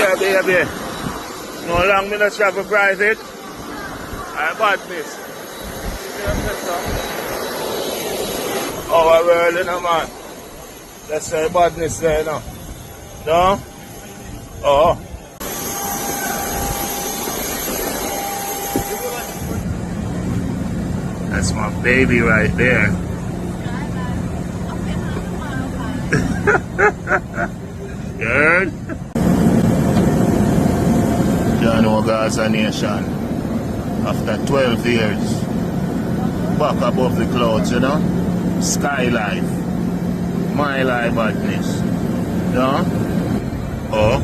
Yeah, baby. No long me not travel private. I badness. Our world, you know, man. Let's say badness there, you know. No? Oh. That's my baby right there. Good. You know Gaza Nation. After 12 years. Back above the clouds, you know. Sky life. My life badness. You know? Oh.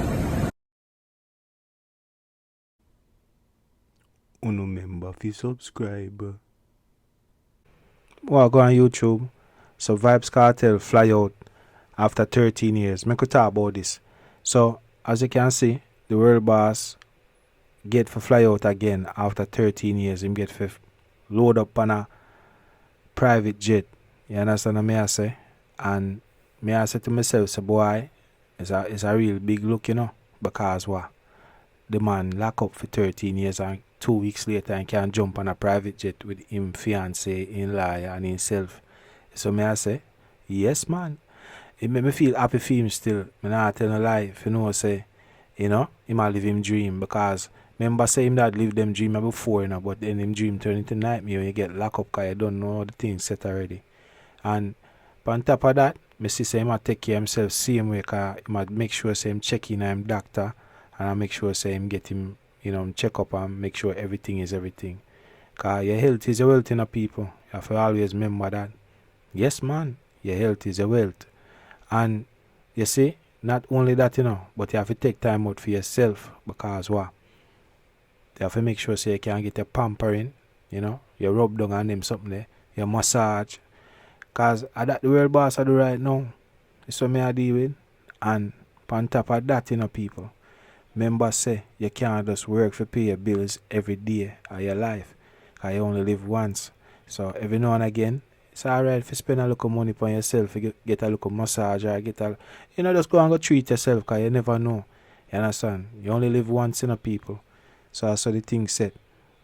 Uno member if you subscribe. Well, go on YouTube. So VYBZ KARTEL fly out after 13 years. Me could talk about this. So as you can see, the world boss get for fly out again after 13 years. Him get for load up on a private jet. You understand what I say? And me I say to myself, so boy, it's a real big look, you know, because what? The man lock up for 13 years and 2 weeks later and can jump on a private jet with him fiance, in law and himself. So me I say, yes man. It make me feel happy for him still. Me not tell no lie. If you know say, you know, he might live him dream because remember say him that live them dream before, you know, but then him dream turn into nightmare when you get locked up because you don't know how the things set already. And on top of that, me see say he might take care of himself same way because he might make sure say him check in on him doctor and I make sure say him get him, you know, check up and make sure everything is everything. Because your health is your wealth, you know, people. You have to always remember that. Yes, man, your health is your wealth. And you see, not only that, you know, but you have to take time out for yourself because what? You have to make sure so you can get your pampering, you know, you rub down on them something there, your massage. Because that the world boss I do right now. It's what me I deal with. And on top of that, you know, people. Remember say you can't just work for pay your bills every day of your life. Because you only live once. So every now and again, it's alright if you spend a little money on yourself, you get a little massage or get a, you know, just go and go treat yourself because you never know. You understand? You only live once, you know, people. So I saw the thing set.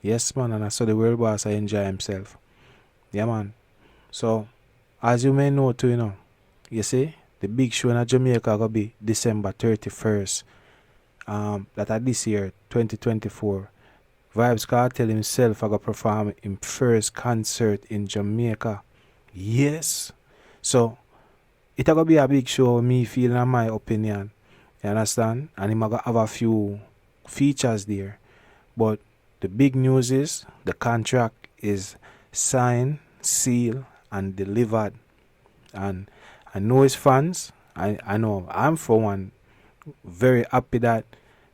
Yes man, and I saw the world boss I enjoy himself. Yeah man. So as you may know too, you know, you see, the big show in Jamaica gonna be December 31st. That at this year, 2024, VYBZ KARTEL himself are going to perform his first concert in Jamaica. Yes. So, it's going to be a big show, me feeling, in my opinion. You understand? And he's going to have a few features there. But the big news is, the contract is signed, sealed, and delivered. And I know his fans. I know I'm for one very happy that,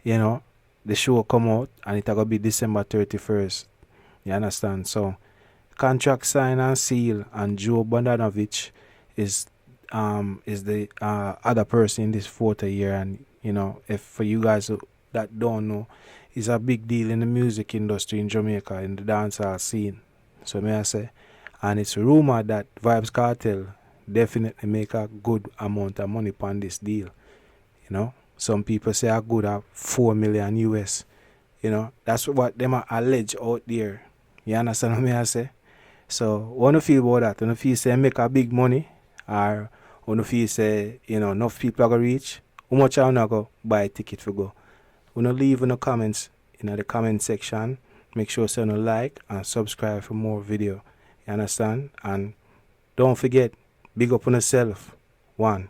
you know, the show come out and it's gonna be December 31st. You understand? So contract signed and sealed, and Joe Bondanovich is the other person in this photo here. And you know, if for you guys that don't know, it's a big deal in the music industry in Jamaica, in the dancehall scene. So may I say, and it's rumored that VYBZ KARTEL definitely make a good amount of money upon this deal. You know, some people say a good at 4 million US. You know, that's what them are alleged out there. You understand what I say? So, when you feel about that, when you feel say make a big money, or when you feel say, you know, enough people are going to reach, how much are you going to buy a ticket for go? When you leave in the comments, in the comment section, make sure you like and subscribe for more video. You understand? And don't forget, big up on yourself. One.